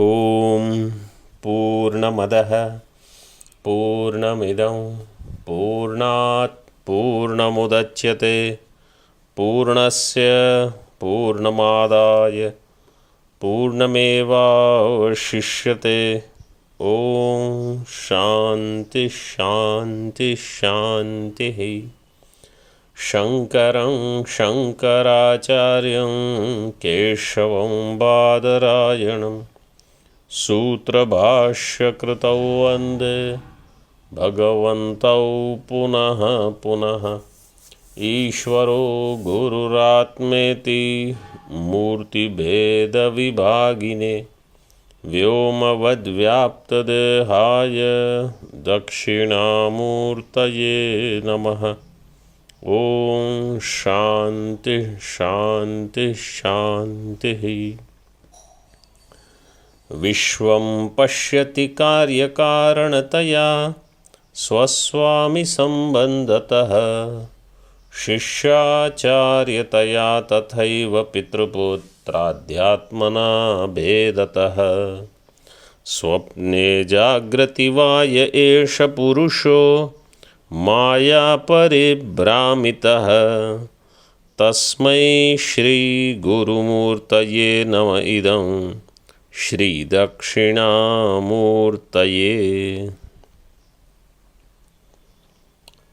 ओम पूर्णमदः पूर्णमिदं पूर्णात् पूर्णमुदच्यते पूर्णस्य पूर्णमादाय पूर्णमेवावशिष्यते। ओम शांति शांति शांतिः। शंकरं शंकराचार्यं केशवं बादरायणं सूत्रभाष्यकृतौ वन्दे भगवन्तौ पुनः पुनः। ईश्वरो गुरुरात्मेति मूर्तिभेदविभागिने व्योमवद्व्याप्तदेहाय दक्षिणामूर्तये नमः। ओम शांति शांति शांतिः। विश्वं पश्यति कार्यकारणतया स्वस्वामि संबंधतः शिष्याचार्यतया तथैव पितृपुत्राध्यात्मना भेदतः। स्वप्ने जाग्रति वा य एष पुरुषो माया परिभ्रामितः तस्मै श्री गुरुमूर्तये नम इदं श्री दक्षिणामूर्तये।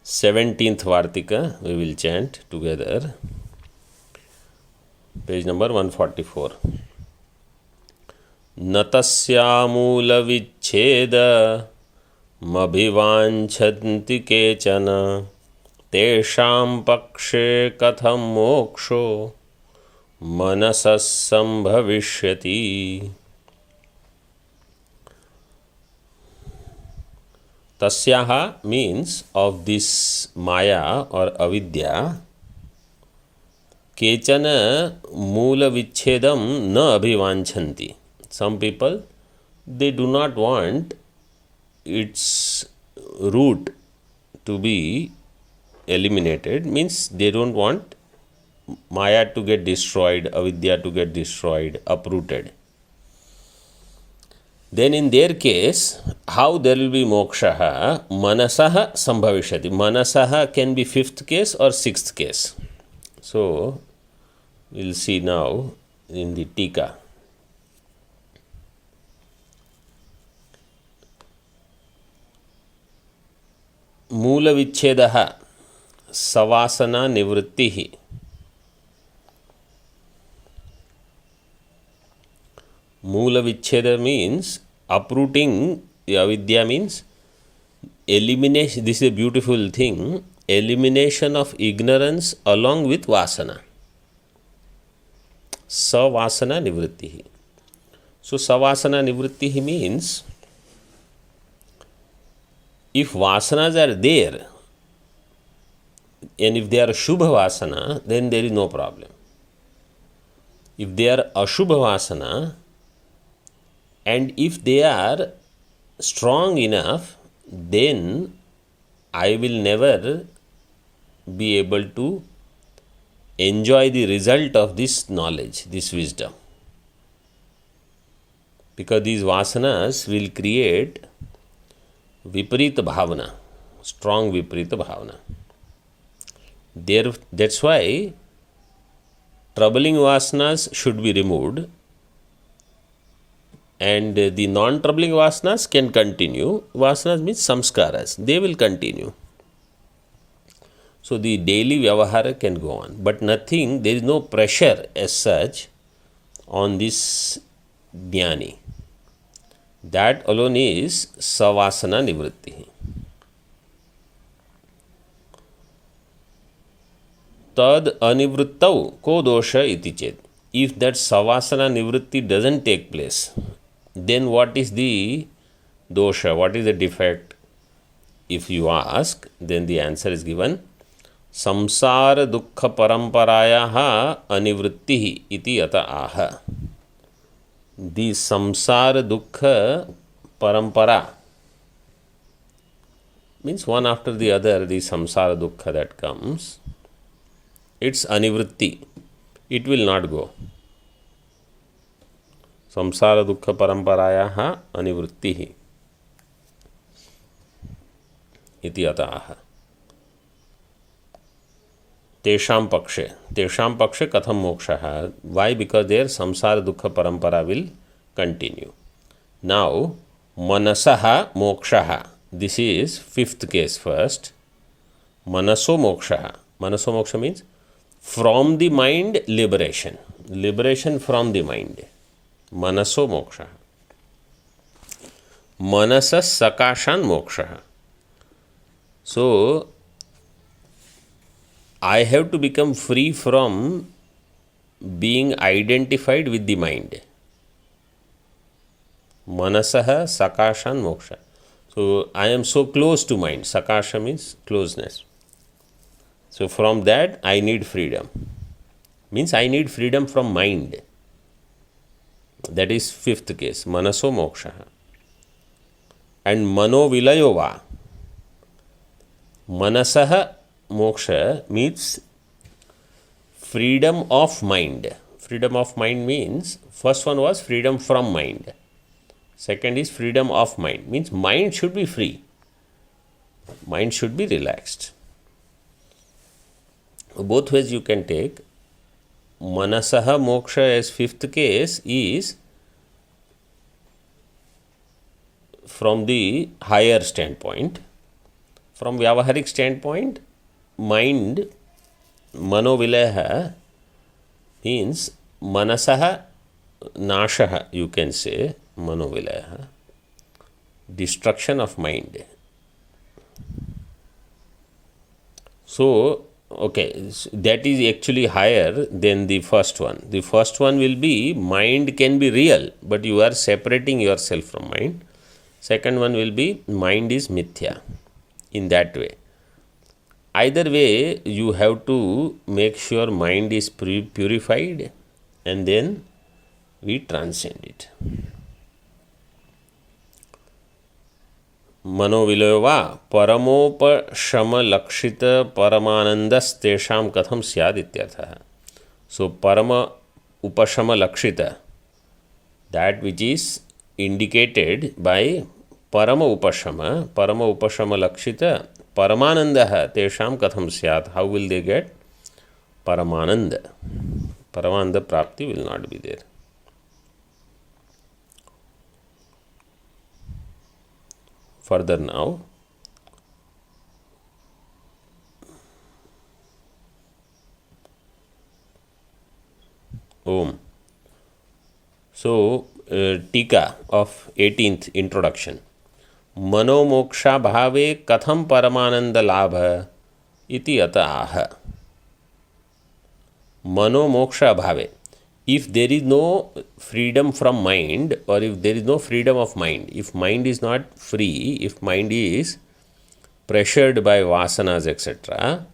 17th Vartika we will chant together. Page number 144. न तस्यामूलविच्छेदमभिवाञ्छन्ति केचन तेषां पक्षे कथं मोक्षो मनसः संभविष्यति। तस्याः means of this Maya or Avidya. केचन मूलविच्छेदम न अभिवांछन्ति. Some people, they do not want its root to be eliminated, means they don't want Maya to get destroyed, Avidya to get destroyed, uprooted. Then in their case, how there will be moksha? Manasah sambhavishyati. Manasah can be 5th case or 6th case. So we'll see now in the Tika. मूल विच्छेदः सवासना निवृत्तिः। मूल विच्छेद means uprooting the avidya, means elimination. This is a beautiful thing, elimination of ignorance along with vasana. Savasana nivrittihi. So savasana nivrittihi means if vasanas are there and if they are shubha vasana, then there is no problem. If they are ashubha vasana and if they are strong enough, then I will never be able to enjoy the result of this knowledge, this wisdom, because these vasanas will create viparita bhavana, strong viparita bhavana. That's why troubling vasanas should be removed and the non-troubling vasanas can continue. Vasanas means samskaras, they will continue. So the daily vyavahara can go on, but nothing, there is no pressure as such on this jnani. That alone is savasana nivritti. Tad anivrittau ko dosha iti chet. If that savasana nivritti doesn't take place, then what is the dosha? What is the defect? If you ask, then the answer is given. Samsara dukkha paramparayaha anivrittihi iti yata aha. The samsara dukkha parampara means one after the other, the samsara dukkha that comes, it's anivritti, it will not go. संसार दुख परंपरायाः अनिवृत्तिः इति अतः तेषां पक्षे कथं मोक्षः why because their संसार दुख परंपरा will continue. Now मनसः मोक्षः, this is fifth case. First, manaso moksha means from the mind liberation from the mind. Manaso moksha. Manasas sakashan moksha. So I have to become free from being identified with the mind. Manasah sakashan moksha. So I am so close to mind. Sakasha means closeness. So from that I need freedom. Means I need freedom from mind. That is fifth case. Manaso moksha. And mano vilayova. Manasah moksha means freedom of mind. Freedom of mind means first one was freedom from mind. Second is freedom of mind. Means mind should be free. Mind should be relaxed. Both ways you can take. Manasaha moksha as fifth case is from the higher standpoint. From Vyavaharik standpoint, mind, manovilaha means manasaha nashaha, you can say, manovilaha, destruction of mind. So, okay, that is actually higher than the first one. The first one will be mind can be real, but you are separating yourself from mind. Second one will be mind is mithya. In that way. Either way, you have to make sure mind is purified and then we transcend it. Manoviloyava paramopashama lakshita paramanandas tesham katham syad ityartha. So parama upashama lakshita, that which is indicated by Parama upashama lakshita paramananda tesham katham syat. How will they get paramananda? Paramananda prapti will not be there. Further now, Om. So, Tika of 18th introduction. मनोमोक्षा भावे कथम परमानंद लाभ इति अतः. मनोमोक्षा भावे, if there is no freedom from mind or if there is no freedom of mind, if mind is not free, if mind is pressured by vasanas etc.,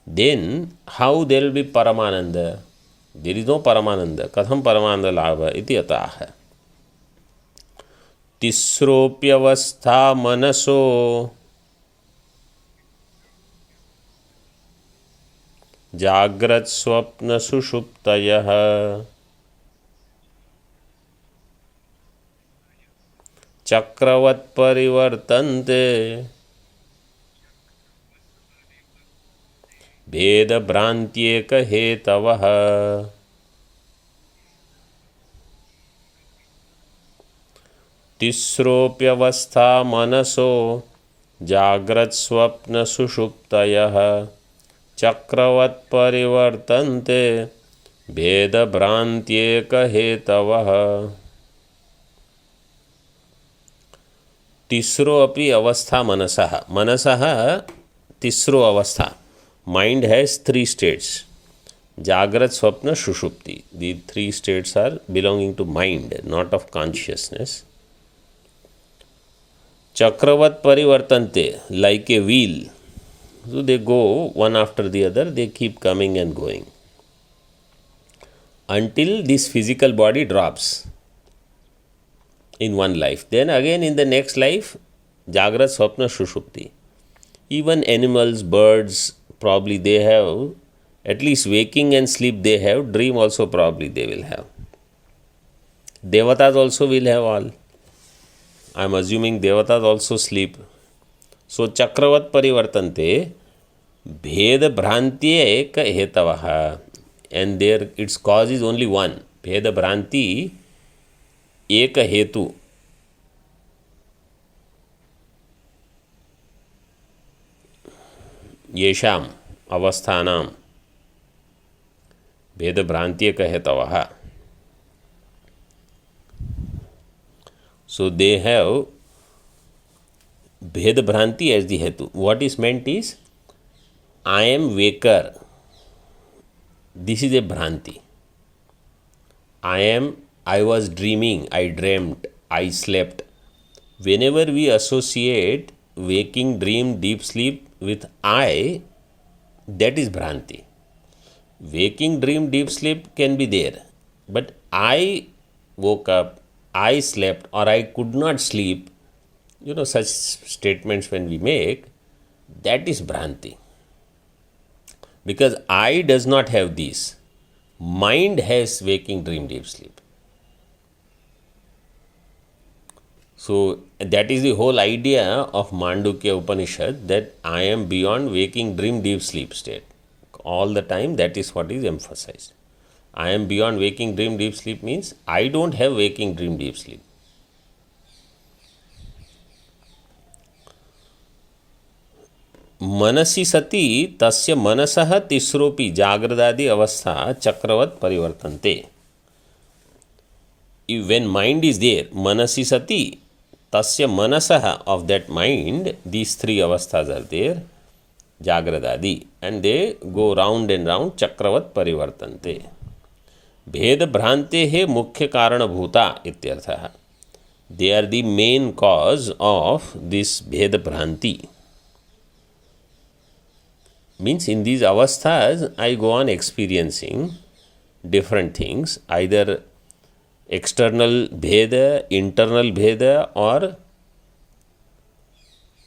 then how there will be paramananda? There is no paramananda. Katham paramananda labha iti atah. तिस्रोप्यवस्था मनसो जाग्रत स्वप्न सुषुप्तयः चक्रवत् परिवर्तन्ते भेद भ्रान्त्येक हेतवः. तिस्रोप्यवस्था मनसो जाग्रत स्वप्न सुषुप्तयः चक्रवत् परिवर्तन्ते भेद भ्रान्त्येक हेतवः. तिस्रो अपि अवस्था मनसः. मनसः तिस्रो अवस्था. Mind has three states. Jagrat, Swapna, Shushupti. The three states are belonging to mind, not of consciousness. Chakravat parivartante, like a wheel. So they go one after the other, they keep coming and going. Until this physical body drops in one life. Then again in the next life, Jagrat, Swapna, Shushupti. Even animals, birds, probably they have, at least waking and sleep they have, dream also probably they will have. Devatas also will have all. I am assuming Devatas also sleep. So Chakravat Parivartante Bheda Bhranti Ek Hetavaha, and there its cause is only one. Bheda Bhranti Ek Hetu. येषाम अवस्थानाम भेद भ्रांति हेतवः. So they have Bhed Bhranti as the Hetu. What is meant is, I am waker. This is a Bhranti. I was dreaming, I dreamt, I slept. Whenever we associate waking, dream, deep sleep with I, that is Bhranti. Waking, dream, deep sleep can be there. But I woke up, I slept, or I could not sleep, such statements when we make, that is Bhranti. Because I does not have these. Mind has waking, dream, deep sleep. So that is the whole idea of Mandukya Upanishad, that I am beyond waking, dream, deep sleep state. All the time, that is what is emphasized. I am beyond waking, dream, deep sleep means I don't have waking, dream, deep sleep. मनसि सति तस्य मनसः तिस्रोपि जागृदादि अवस्था चक्रवत् परिवर्तन्ते. When mind is there, manasi sati, tasya manasaha, of that mind, these three avasthas are there, jagradadi, and they go round and round, chakravat parivartante. Bhed bhrante he mukhya karana bhuta ityartha. They are the main cause of this bhed bhranti. Means in these avasthas, I go on experiencing different things, either external bheda, internal bheda, or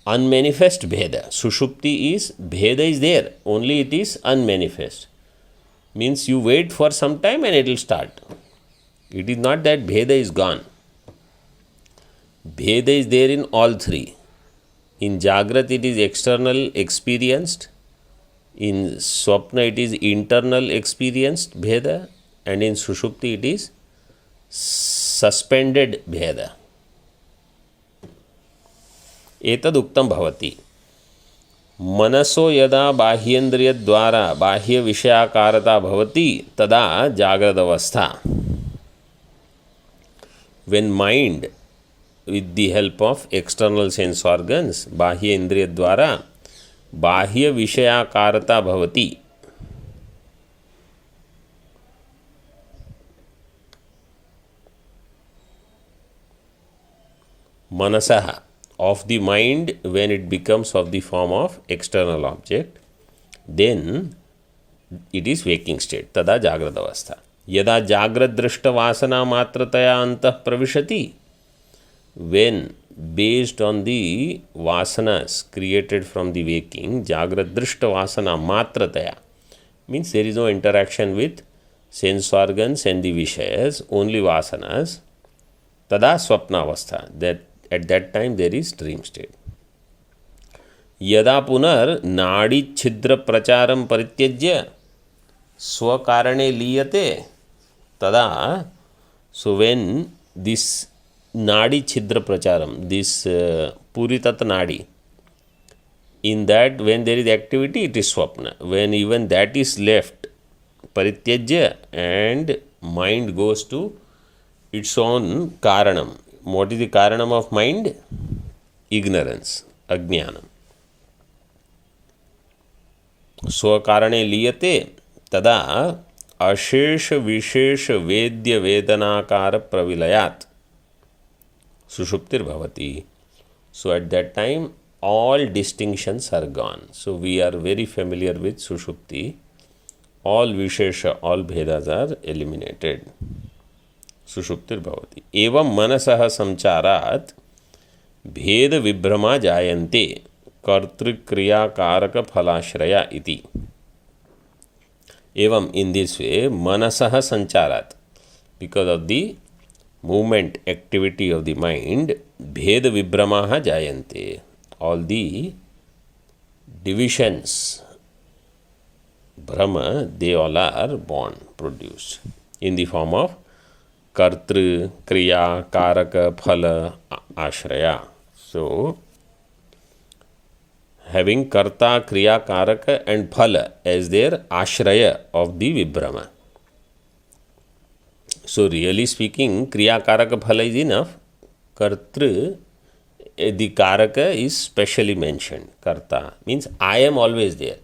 unmanifest bheda. Sushupti is, bheda is there, only it is unmanifest. Means you wait for some time and it will start. It is not that bheda is gone. Bheda is there in all three. In Jagrat it is external experienced, in Swapna it is internal experienced bheda, and in Sushupti it is suspended bheda. एतद् उक्तं भवति. मनसो यदा बाह्येन्द्रिय द्वारा बाह्य विषयाकारता भवति तदा जागृदवस्था. When mind, with the help of external sense organs, बाह्य इंद्रिय द्वारा बाह्य विषयाकारता भवति, मनसः, of the mind, when it becomes of the form of external object, then it is waking state. Tada jagrad avastha. Yada jagrad drishta vasana matrataya antah pravishati. When based on the vasanas created from the waking, jagrad drishta vasana matrataya, means there is no interaction with sense organs and the vishayas, only vasanas. Tada swapna avastha. That at that time there is dream state. Yada punar nadi chhidra pracharam parityajya swakarane liyate tada. So when this nadi chhidra pracharam, this puritat nadi, in that when there is activity it is swapna. When even that is left, parityajya, and mind goes to its own karanam. What is the karanam of mind? Ignorance, ajnanam. Swakarane liyate tada ashesha vishesha vedya vedanakara pravilayat sushuptir bhavati. So at that time all distinctions are gone. So we are very familiar with sushupti. All vishesha, all bhedas are eliminated. सुषुप्तिर भवति. एवं मनसः संचारात् भेद विभ्रमा जायन्ते कर्तृक्रियाकारक फलाश्रया इति. एवं, in this way, मनसः संचारात्, because of the movement, activity of the mind, bheda vibramaha jayante. All the divisions, Brahma, they all are born, produced in the form of Kartru, Kriya, Karaka, Phala, Ashraya. So, having Karta, Kriya, Karaka and Phala as their Ashraya of the Vibrama. So, really speaking, Kriya, Karaka, Phala is enough. Kartru, the Karaka is specially mentioned. Karta means I am always there.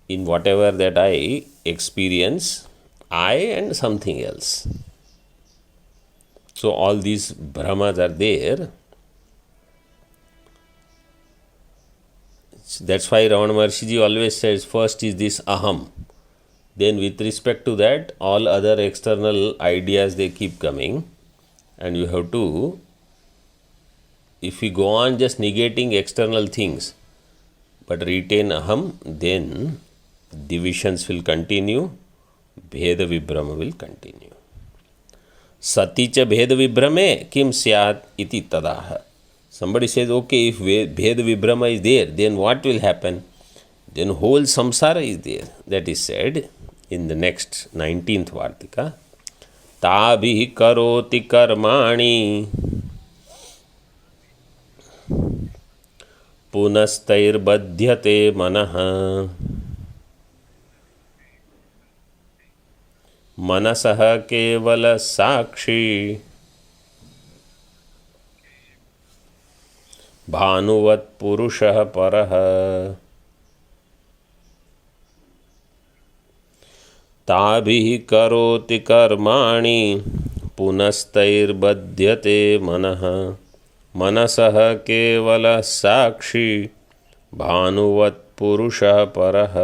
In whatever that I experience, I and something else. So all these Brahmas are there. That's why Ramana Maharshi always says first is this aham. Then with respect to that, all other external ideas they keep coming. And you have to, if we go on just negating external things, but retain aham, then divisions will continue, bheda vibrama will continue. Sati cha bheda vibrame kim syat iti tadaha. Somebody says, okay, if bheda vibrama is there, then what will happen? Then whole samsara is there. That is said in the next 19th Vartika. Tabhi karoti karmani punastair manaha मनसः केवल साक्षी भानुवत् पुरुषः परः ताभिः करोति कर्माणि पुनस्तैर्बध्यते मनः मनसः केवल साक्षी भानुवत् पुरुषः परः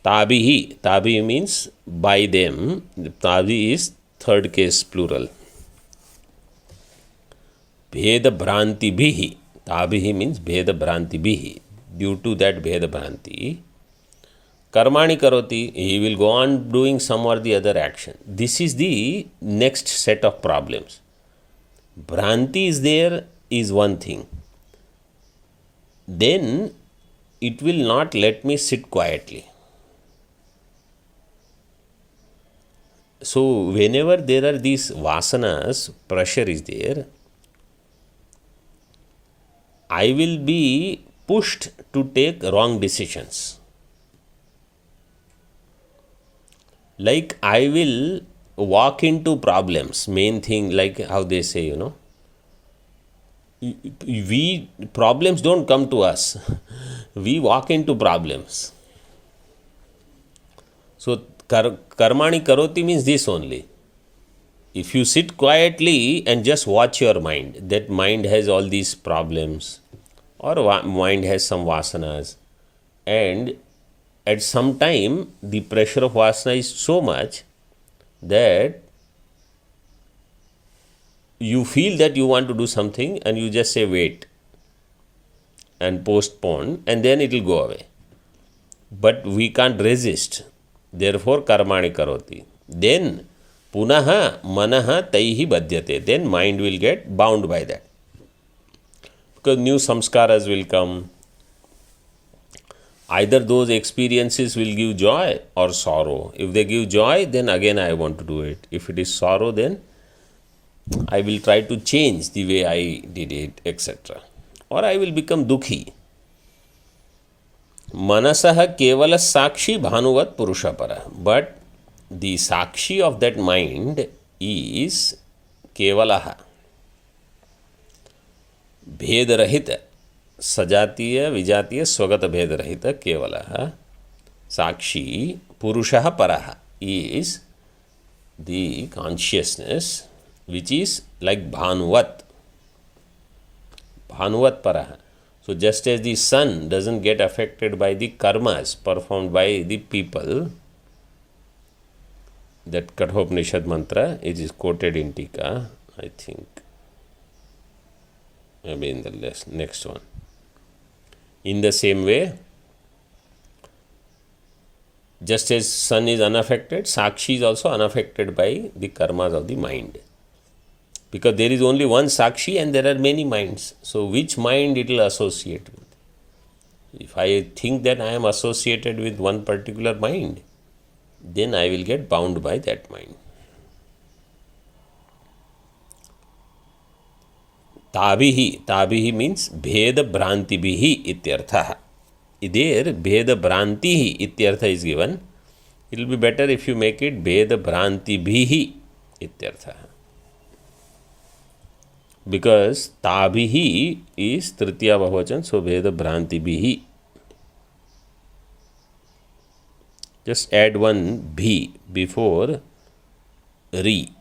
Tabihi. Tabi means by them. Tabi is third case plural. Bheda Bhranti Bihi. Tabihi means Bheda Bhranti Bihi. Due to that Bheda Bhranti, Karmani Karoti, he will go on doing some or the other action. This is the next set of problems. Bhranti is there is one thing. Then it will not let me sit quietly. So, whenever there are these vasanas, pressure is there, I will be pushed to take wrong decisions. Like I will walk into problems, main thing, like how they say, problems don't come to us. We walk into problems. So, Karmani Karoti means this only. If you sit quietly and just watch your mind, that mind has all these problems or mind has some vasanas, and at some time the pressure of vasana is so much that you feel that you want to do something and you just say wait and postpone, and then it will go away. But we can't resist. Therefore, karmani karoti. Then, punaha manaha taihi badhyate. Then mind will get bound by that. Because new samskaras will come. Either those experiences will give joy or sorrow. If they give joy, then again I want to do it. If it is sorrow, then I will try to change the way I did it, etc. Or I will become dukhi. Manasah kevala sakshi bhanuvat purushapara. But the sakshi of that mind is kevalaha. Bhedarahita. Sajatiya, vijatiya, swagata bhedarahita kevalaha. Sakshi purushaha paraha is the consciousness which is like bhanuvat. Bhanuvat paraha. So, just as the sun doesn't get affected by the karmas performed by the people, that Kathopanishad mantra, it is quoted in Tika, I think, maybe in the next one. In the same way, Just as sun is unaffected, Sakshi is also unaffected by the karmas of the mind. Because there is only one Sakshi and there are many minds. So which mind it will associate with? If I think that I am associated with one particular mind, then I will get bound by that mind. Tabihi means Bheda Bhrantibihi ityartha. There Bheda Bhrantihi ityartha is given. It will be better if you make it Bheda Bhrantibihi ityartha. Because Tabihi is Tritiya Bahuvachan, so Bheda Bhrantibihi. Just add one bhi before ri.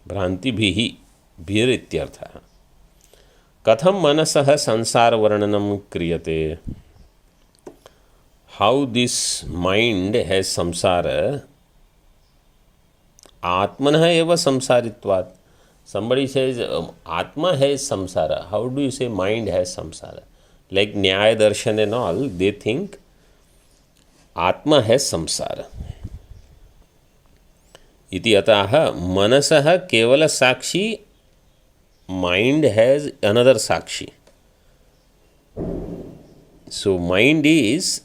Bhrantibihi bhir ityartha. Katham manasah sansara varnanam kriyate. How this mind has samsara. Atmanah eva samsaritvat. Somebody says Atma has samsara. How do you say mind has samsara? Like Nyaya Darshan and all, they think Atma has samsara. Iti ataha manasah kevala sakshi, mind has another sakshi. So mind is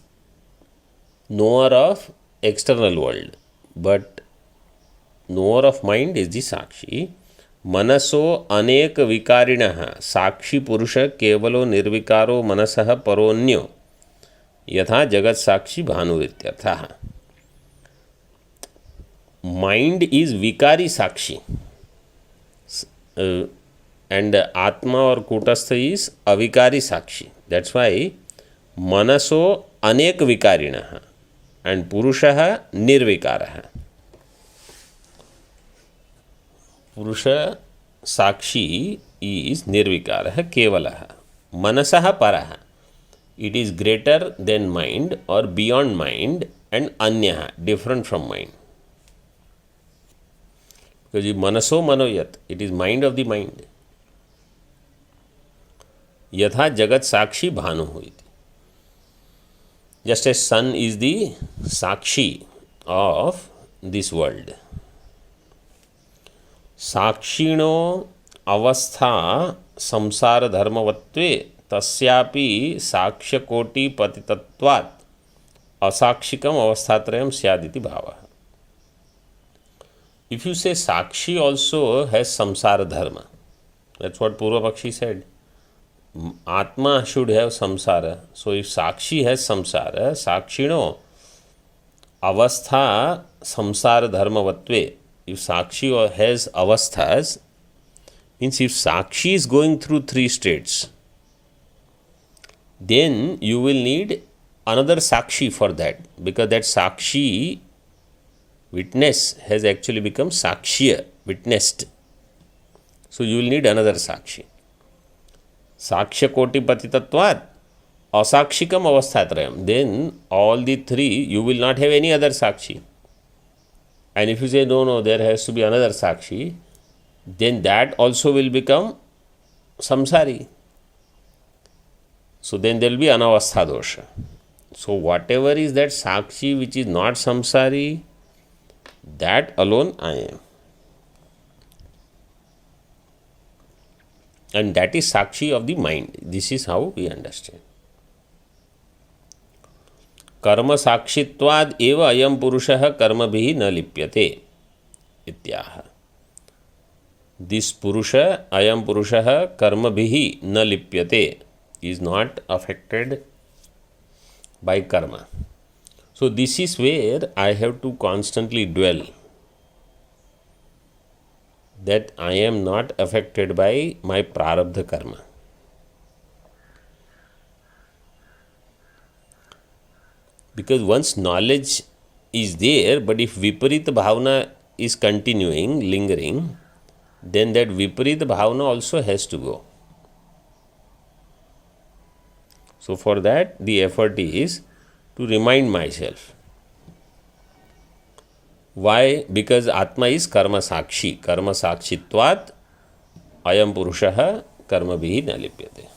knower of external world, but knower of mind is the sakshi. मनसो अनेक विकारिणः साक्षी पुरुष केवलो निर्विकारो मनसः परोन्यो यथा जगत साक्षी भानुरित्यर्थः. Mind is vikari sakshi and Atma or Kutastha is avikari sakshi. That's why manaso anek vikarinah and purushah nirvikarah. Purusha sakshi is nirvikarah kevalah. Manasah parah. It is greater than mind or beyond mind and anyah, different from mind. Because manaso manoyat, it is mind of the mind. Yatha jagat sakshi bhanu huit. Just as sun is the sakshi of this world. साक्षिणो अवस्था संसार धर्मवत्वे तस्यापि साक्ष्यकोटि पतितत्वात् असाक्षिकम अवस्थात्रयम स्यादिति भावः. If you say Sakshi also has samsara dharma, that's what Purva Pakshi said. Atma should have samsara. So if Sakshi has samsara, Sakshino avastha samsara dharmavatve. If Sakshi has avasthas, means if Sakshi is going through 3 states, then you will need another Sakshi for that, because that Sakshi witness has actually become Sakshya, witnessed. So you will need another Sakshi. Sakshya koti patitatvat asakshikam avasthatrayam. Then all the 3 you will not have any other Sakshi. And if you say no, there has to be another Sakshi, then that also will become samsari. So then there will be anavastha dosha. So whatever is that Sakshi which is not samsari, that alone I am. And that is Sakshi of the mind. This is how we understand. कर्म साक्षित्वाद एव अयम पुरुषः कर्मभिः न लिप्यते इत्याह. This पुरुष अयम पुरुषः कर्मभिः न लिप्यते is not affected by karma. So this is where I have to constantly dwell, that I am not affected by my prarabdha karma. Because once knowledge is there, but if viparita bhavana is continuing, lingering, then that viparita bhavana also has to go. So for that, the effort is to remind myself. Why? Because Atma is karma sakshi. Karma sakshitvat ayam purushah karma bihi na lipyate.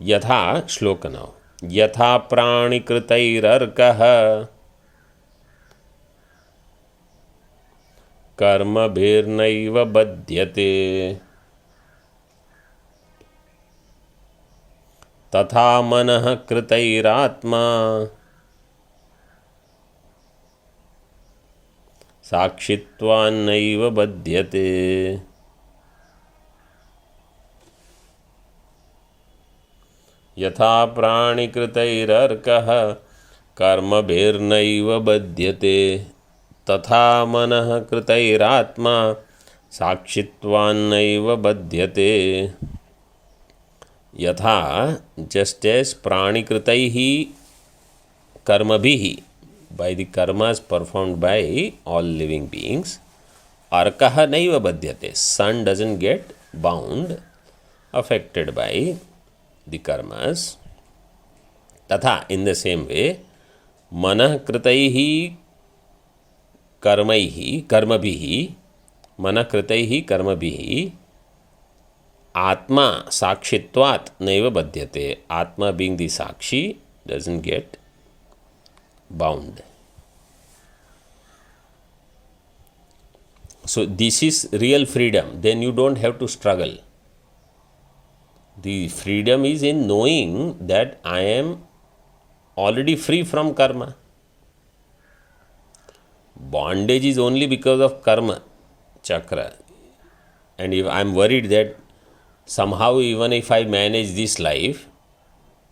यथा श्लोक now यथा प्राणिकृतैरर्कः कर्मभिर्नैव बध्यते तथा मनः कृतैरात्मा साक्षित्वान्नैव बध्यते। यथा प्राणिकृतैरर्कः कर्मभिर्नैव बध्यते तथा मनः कृतैरात्मा साक्षित्वान्नैव बध्यते। यथा just as प्राणिकृतैः कर्मभिः by the karmas performed by all living beings arkah naiva badhyate, sun doesn't get bound, affected by the karmas. Tatha, in the same way, manah kritaihi karmabhihi manah kritaihi karmabhihi atma sakshitvat naiva badhyate, atma being the sakshi doesn't get bound. So this is real freedom. Then you don't have to struggle. The freedom is in knowing that I am already free from karma. Bondage is only because of karma chakra. And if I am worried that somehow even if I manage this life,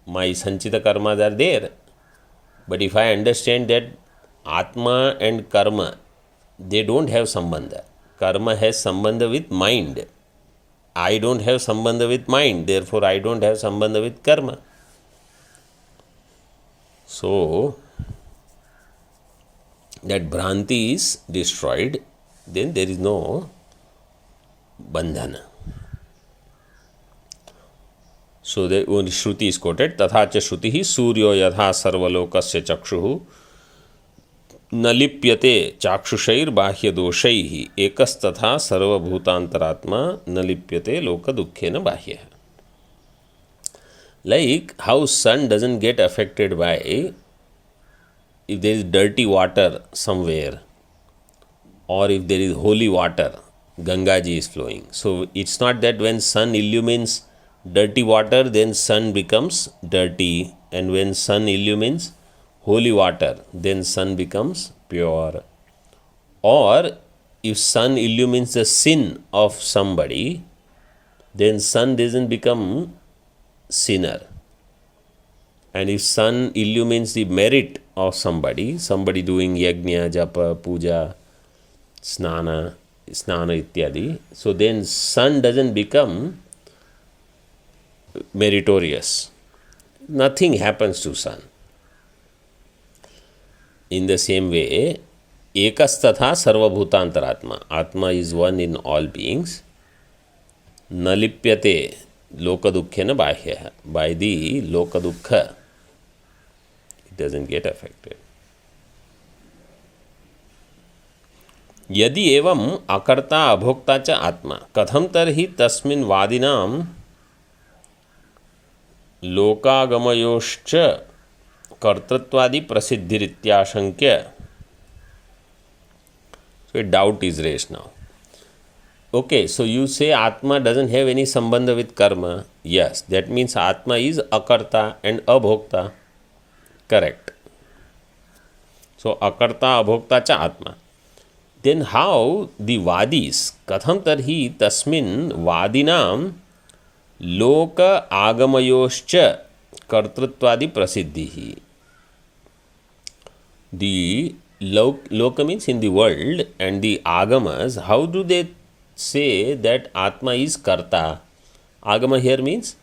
my sanchita karmas are there. But if I understand that Atma and karma, they don't have sambandha. Karma has sambandha with mind. I don't have sambandha with mind, therefore I don't have sambandha with karma. So, that Bhranti is destroyed, then there is no bandhana. So, the Shruti is quoted, Tatha cha Shrutihi Suryo yadha sarvalokasya chakshuhu न लिप्यते चाक्षुषैर बाह्य दोषैः एकस्तथा सर्वभूतांतरात्मा न लिप्यते लोक दुखेन बाह्य. Like how sun doesn't get affected by if there is dirty water somewhere or if there is holy water, Ganga ji is flowing. So it's not that when sun illumines dirty water then sun becomes dirty, and when sun illumines holy water then sun becomes pure. Or if sun illumines the sin of somebody then sun doesn't become sinner. And if sun illumines the merit of somebody doing yajna, japa, puja, snana ityadi, so then sun doesn't become meritorious. Nothing happens to sun. In the same way, ekastatha sarvabhutantaratma, Atma is one in all beings. Nalipyate lokadukkhena bahya, by the lokadukha, it doesn't get affected. यदि एवं अकर्ता अभोक्ता च आत्मा कथम तर्हि तस्मिन् वादिनां लोकागमयोश्च कर्तृत्वादि प्रसिद्धिरित्याशंक्य. So a doubt is raised now. Okay, so you say Atma doesn't have any sambandha with karma. Yes, that means Atma is akarta and abhokta. Correct. So akarta abhokta cha Atma. Then how the vadis, katham tarhi tasmin vadinam loka agamayoscha kartrutvadi prasiddhihi. The loka means in the world, and the agamas, how do they say that Atma is karta? Agama here means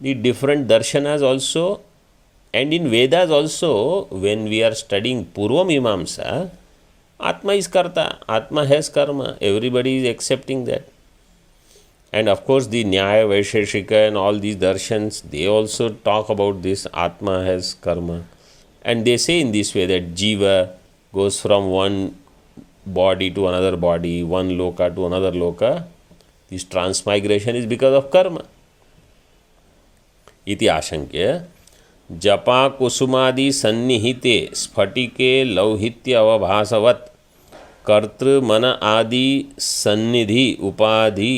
the different darshanas also, and in Vedas also, when we are studying Purva Mimamsa, Atma is karta, Atma has karma, everybody is accepting that. And of course the Nyaya, Vaisheshika and all these darshans, they also talk about this, Atma has karma. And they say in this way that Jiva goes from one body to another body, one loka to another loka. This transmigration is because of karma. इति आशंक्य जपाकुसुमादि सन्निहिते स्फटिके लौहित्य अवभासवत् कर्तृमन आदि सन्निधि उपाधि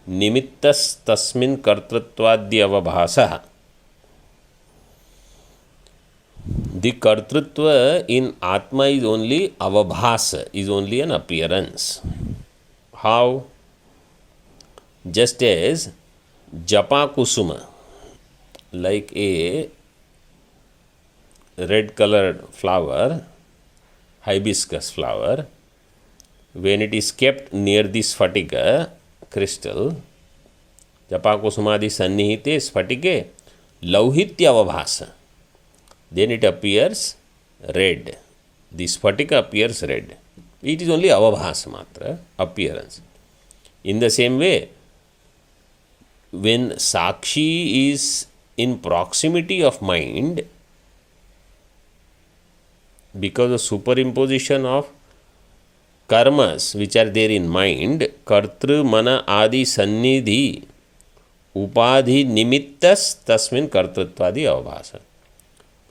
निमित्तस्तस्मिन् कर्तृत्वाद्य अवभासः. The kartrutva in Atma is only avabhasa, is only an appearance. How? Just as japa kusuma, like a red colored flower, hibiscus flower, when it is kept near the sphatika crystal, japa kusumadi sannihite sphatike lauhitya avabhasa, then it appears red. The sphatika appears red. It is only avabhasa matra, appearance. In the same way, when Sakshi is in proximity of mind, because of superimposition of karmas which are there in mind, kartru mana adi sannidhi upadhi nimittas tasmin kartrutvadi avabhasa.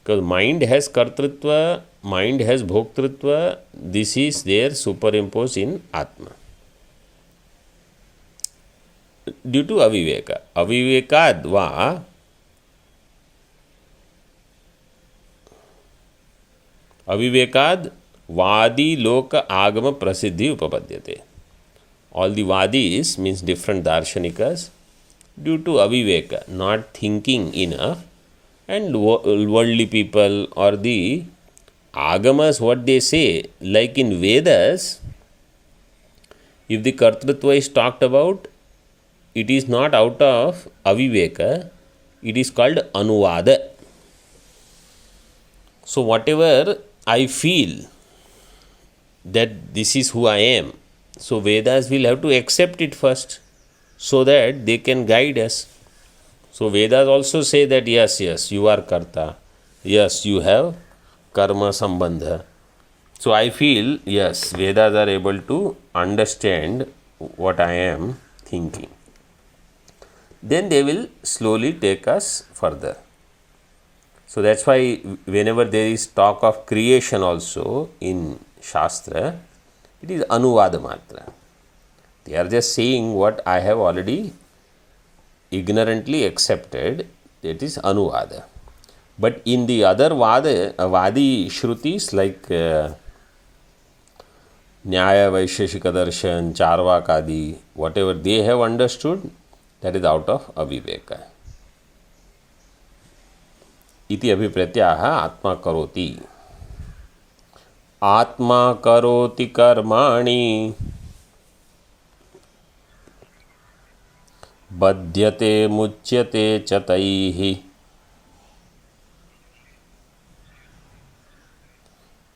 Because mind has kartrutva, mind has bhoktrutva, this is there superimposed in Atma. Due to aviveka. Avivekad va अविवेकाद वादी लोक आगम प्रसिद्धि उपपद्यते. All the vadis means different darshanikas, due to aviveka, not thinking enough, and worldly people or the agamas, what they say, like in Vedas, if the kartrutva is talked about, it is not out of aviveka, it is called anuvada. So whatever I feel that this is who I am, so Vedas will have to accept it first so that they can guide us. So Vedas also say that yes, you are karta, yes, you have karma sambandha. So I feel, yes, Vedas are able to understand what I am thinking. Then they will slowly take us further. So that's why whenever there is talk of creation also in Shastra, it is Anuvada Matra. They are just saying what I have already ignorantly accepted, that is Anuvada. But in the other Vadi Shrutis like Nyaya, Vaisheshika Darshan, Charvakadi, whatever they have understood, that is out of Aviveka. इति अभिप्रत्याह आत्मा करोति. आत्मा करोति कर्माणि बध्यते मुच्यते च तैः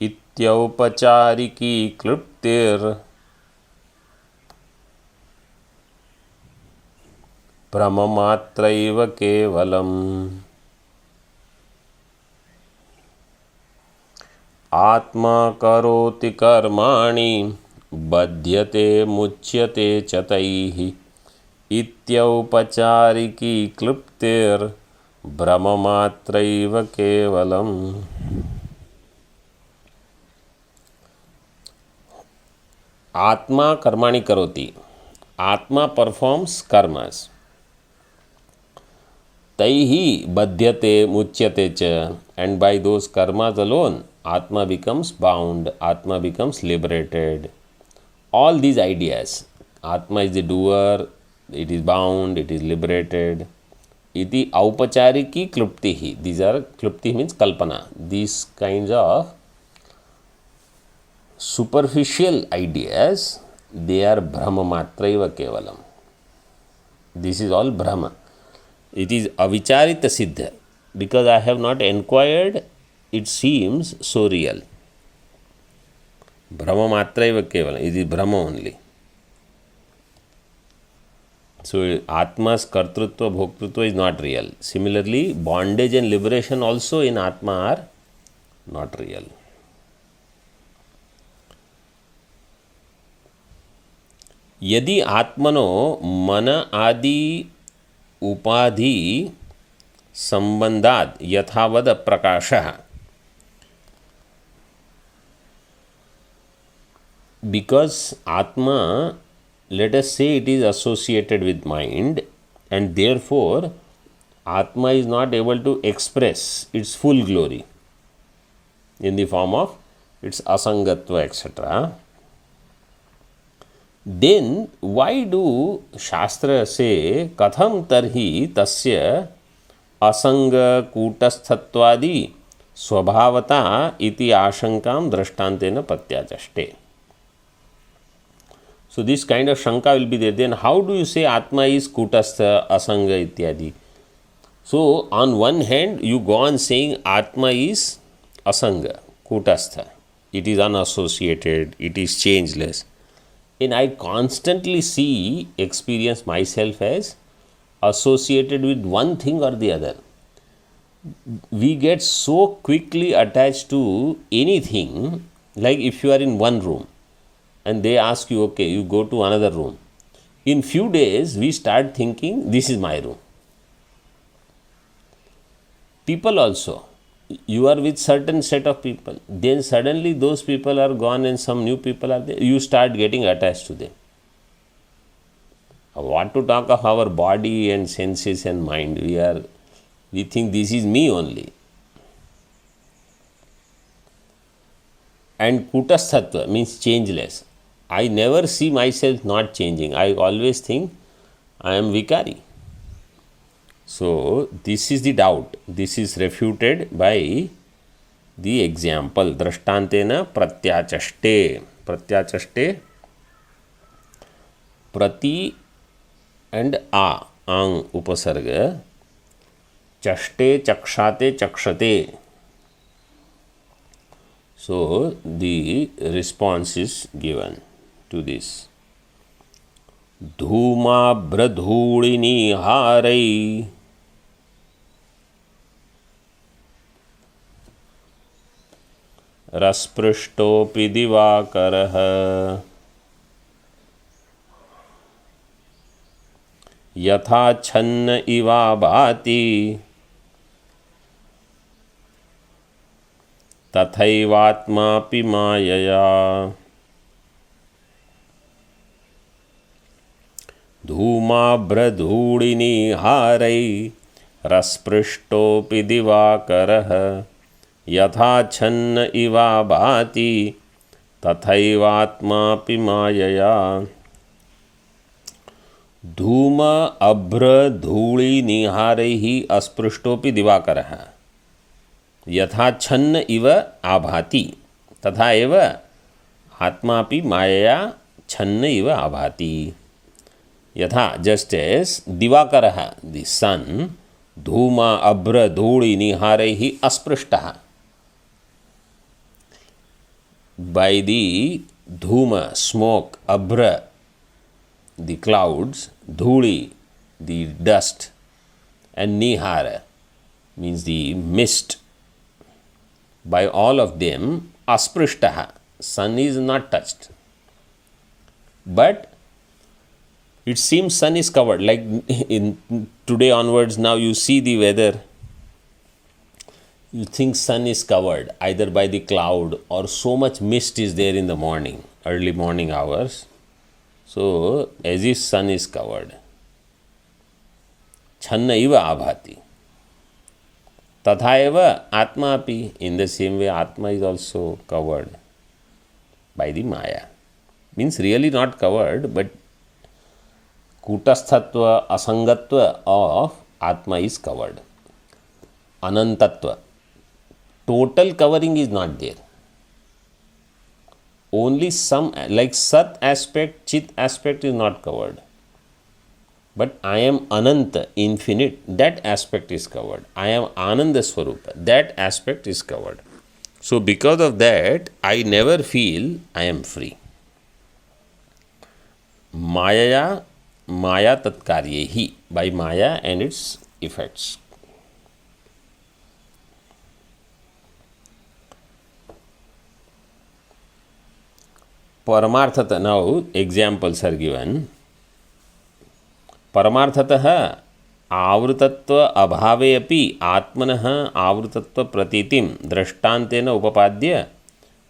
इत्यौपचारिकी क्लृप्तिर् भ्रममात्रैव केवलम्. आत्मा करोति कर्माणि बध्यते मुच्यते च तैः इत्यौपचारिकी क्लृप्तिर् भ्रममात्रैव केवलम्. आत्मा कर्माणि करोति. Atma performs karmas. Taihi badhyate muchyate cha. And by those karmas alone, Atma becomes bound, Atma becomes liberated. All these ideas, Atma is the doer, it is bound, it is liberated. Iti aupachariki kluptihi. These are, klupti means kalpana. These kinds of superficial ideas, they are brahma matraiva kevalam. This is all brahma. It is avicharita siddha. Because I have not inquired, it seems so real. Brahma matraiva kevalam. It is brahma only. So Atma's kartrutva, bhoktrutva is not real. Similarly, bondage and liberation also in Atma are not real. यदि आत्मनो मन आदि उपाधि संबंधाद यथावद प्रकाशः. Because Atma, let us say it is associated with mind, and therefore Atma is not able to express its full glory in the form of its asangatva, etc. Then why do Shastra say katham tarhi tasya asanga kutasthatvadi swabhavata iti ashankam drashtantena patyachaste? So this kind of shanka will be there. Then how do you say Atma is kutastha, asanga, ityadi? So on one hand, you go on saying Atma is asanga, kutastha. It is unassociated, it is changeless. And I constantly experience myself as associated with one thing or the other. We get so quickly attached to anything, like if you are in one room, and they ask you, okay, you go to another room. In few days, we start thinking, this is my room. People also, you are with certain set of people, then suddenly those people are gone and some new people are there, you start getting attached to them. What to talk of our body and senses and mind, we think this is me only. And kutasthatva means changeless. I never see myself not changing. I always think I am vikari. So this is the doubt. This is refuted by the example. Drashtantena pratyachaste. Pratyachaste, prati and ang upasarga. Chaste, chakshate, chakshate. So the response is given to this. Dhumabradhulini harai rasprishtopi divakarah yatha channa iva bhati tathaivatmapi mayaya. धूमाभ्रधूलिनी हारै रसपृष्टोऽपि दिवाकरः यथा छन्न इवा भाति तथैवात्मापि मायया. धूम अभ्र धूलि निहारैः अस्पृष्टोऽपि दिवाकरः यथा छन्न इव आभाति तथा एव आत्मापि मायया छन्न इव आभाति. Yatha, just as Divakaraha, the sun, Dhuma Abra Dhuli Niharehi Asprishtaha. By the Dhuma, smoke, Abra, the clouds, Dhuli, the dust, and Nihara, means the mist. By all of them, Asprishtaha, sun is not touched. But it seems sun is covered, like in today onwards, now you see the weather, you think sun is covered either by the cloud or so much mist is there in the morning, early morning hours. So as if sun is covered. Channa iva abhati. Tatha eva atma api. In the same way, atma is also covered by the maya. Means really not covered, but kutasthatva, asangatva of Atma is covered. Anantatva, total covering is not there. Only some, like Sat aspect, Chit aspect is not covered. But I am Ananta, infinite, that aspect is covered. I am Ananda Swarupa, that aspect is covered. So because of that, I never feel I am free. Maya tatkaryehi, by Maya and its effects. Paramarthata, now examples are given. Paramarthataha, आवृतत्व अभावे अपि आत्मनः आवृतत्व प्रतीतिं दृष्टान्तेन उपपाद्य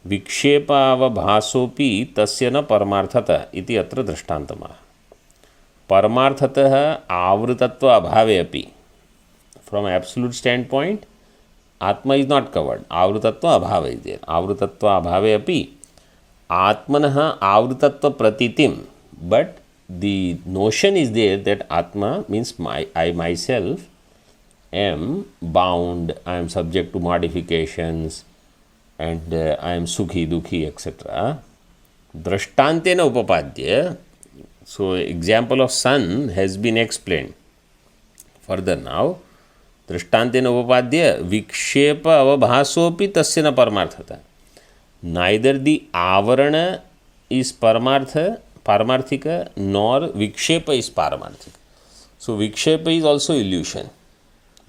विक्षेपावभासोऽपि तस्य न परमार्थत इति अत्र दृष्टान्तमः। परमार्थतः आवृतत्व अभावे अपि, from absolute stand point, आत्मा इज नॉट कवर्ड, आवृतत्व अभाव इज देयर, आवृतत्व अभावे अपि आत्मनः आवृतत्व प्रतीतिं, but the notion is there that atma means I myself am bound, I am subject to modifications, and I am sukhi dukhi etc. Drishtantena upapadya. So example of sun has been explained further now. Drishtantena upapadya vikshepa avabhasopi tasya na paramarthata. Neither the avarana is paramarthika nor vikshepa is paramarthika. So vikshepa is also illusion.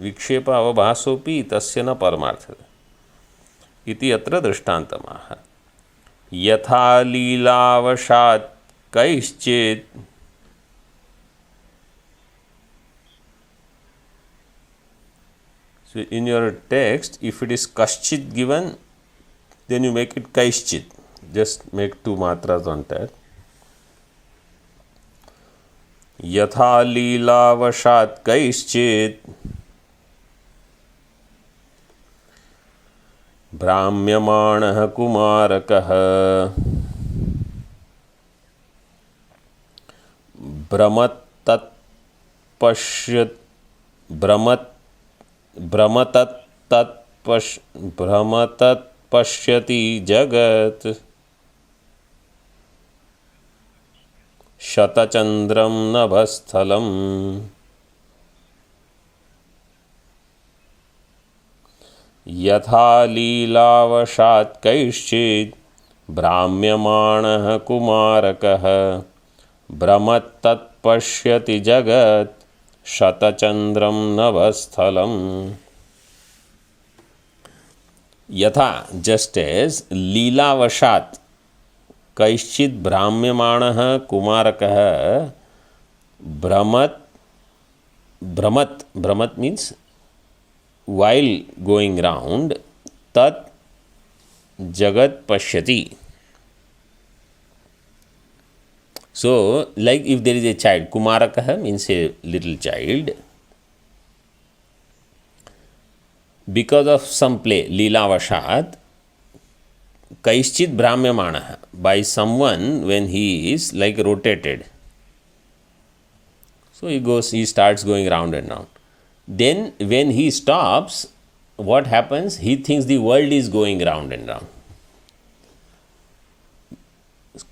Vikshepa avabhasopi tasya na paramarthata iti atra drishtantamaha. Yatha leelavashat kaischit. So in your text, if it is kaschit given, then you make it kaischit. Just make two matras on that. Yatha leelavashat kaischit भ्राम्यमाणः कुमारकः भ्रमतत्पश्यति जगत् शतचन्द्रं नभस्थलम्। यथा लीलावशात् कैश्चित् भ्राम्यमाणः कुमारकः भ्रमत्तत्पश्यति जगत् शतचन्द्रं नभस्थलम्। यथा, just as, लीलावशात् कैश्चित् भ्राम्यमाणः कुमारकः भ्रमत means while going round, tat jagat pashyati. So like if there is a child, kumarakah means a little child, because of some play, leelavashat, kaischit bhramyamanah, by someone when he is like rotated, so he starts going round and round. Then when he stops, what happens? He thinks the world is going round and round.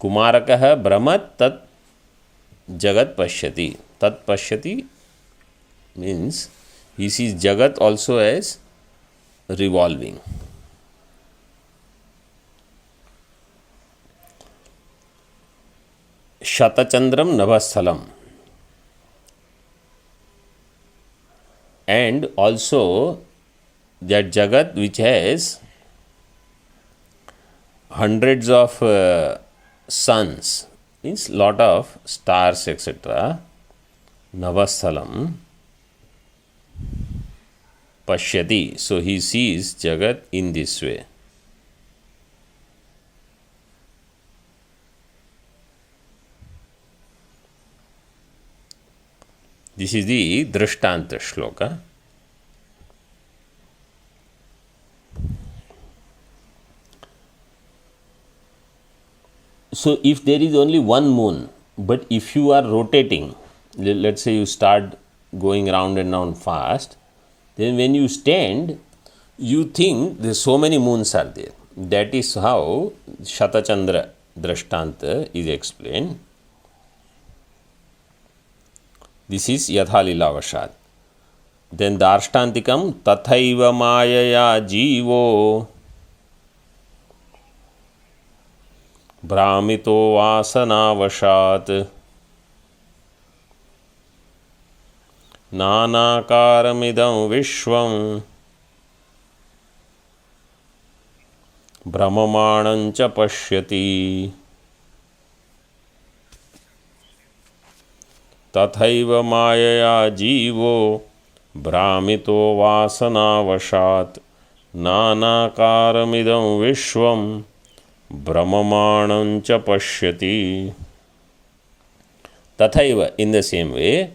Kumarakah brahmat tat jagat pashyati. Tat pashyati means he sees jagat also as revolving. Shatachandram nabhasthalam. And also that jagat which has hundreds of suns, means lot of stars etc. Navasthalam pashyati. So he sees jagat in this way. This is the Drishtanta shloka. So if there is only one moon, but if you are rotating, let's say you start going round and round fast, then when you stand, you think there so many moons are there. That is how Shatachandra Drishtanta is explained. This is yatha leelavashat. Then darshtantikam tathaiva mayaya jivo भ्रामितो वासनावशात् नानाकारमिदं विश्वं भ्रममाणं च पश्यति। तथैव मायया जीवो भ्रामितो वासनावशात् नानाकारमिदं विश्वं भ्रममाणं च पश्यति. तथैव, in the same way,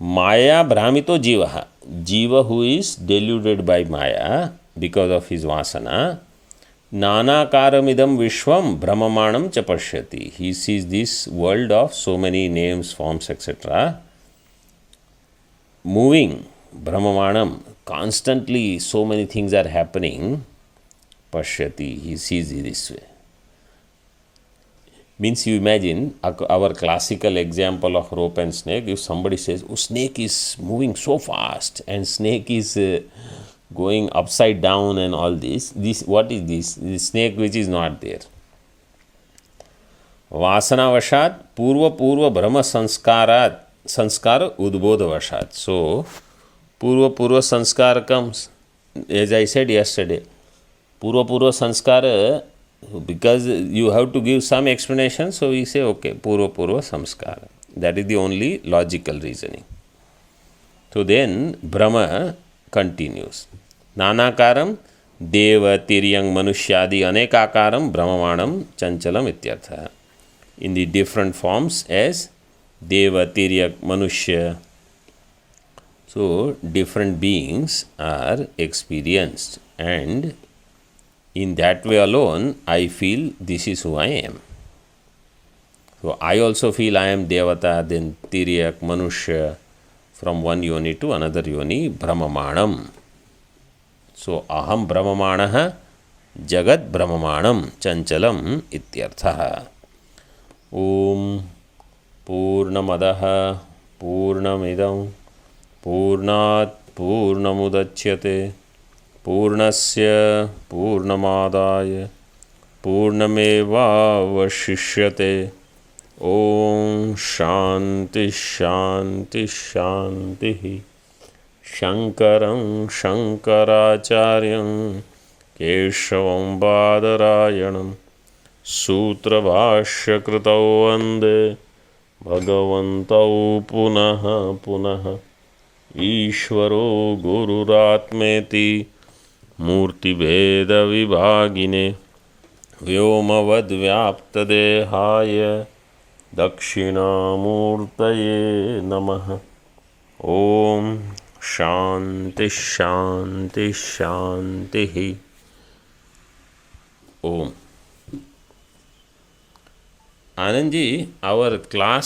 Maya Brahmito Jivaha, Jiva who is deluded by Maya because of his vasana, Nanakaramidam Vishwam Brahmamanam Chapashyati. He sees this world of so many names, forms, etc. moving, Brahmamanam, constantly so many things are happening. Pashyati, he sees it this way. Means you imagine our classical example of rope and snake. If somebody says, oh, snake is moving so fast and snake is going upside down and all this, what is this? This snake which is not there. Vasanavashat purva brahma sanskara udbodhavashat. So, purva sanskara comes. As I said yesterday, purva sanskara, because you have to give some explanation, so we say, okay, purva samskara. That is the only logical reasoning. So then Brahma continues. Nanakaram deva tiryang manushyadi anekakaram brahmamanam chanchalam ityartha. In the different forms as deva, tiryak, manushya. So different beings are experienced, and in that way alone, I feel this is who I am. So I also feel I am Devata, then Tiryak, Manushya, from one yoni to another yoni, Brahmamanam. So Aham Brahmamanaha, Jagat Brahmamanam, Chanchalam ityarthaha. Om Purnamadaha Purnamidam Purnat Purnamudachyate Purnasya Purnamadaya Purnamevavashishyate. Om Shanti Shanti Shanti. Shankaram Shankaracharyam Keshavam Badarayanam Sutrabhashya Kritau Vande Bhagavantau Punaha Punaha Ishvaro Gururatmeti Murtibheda Vibhagine Vyomavad Vyaptadehaya Dakshinamurtaye Namaha. Om Shanti Shanti Shanti. Om. Anandji, our class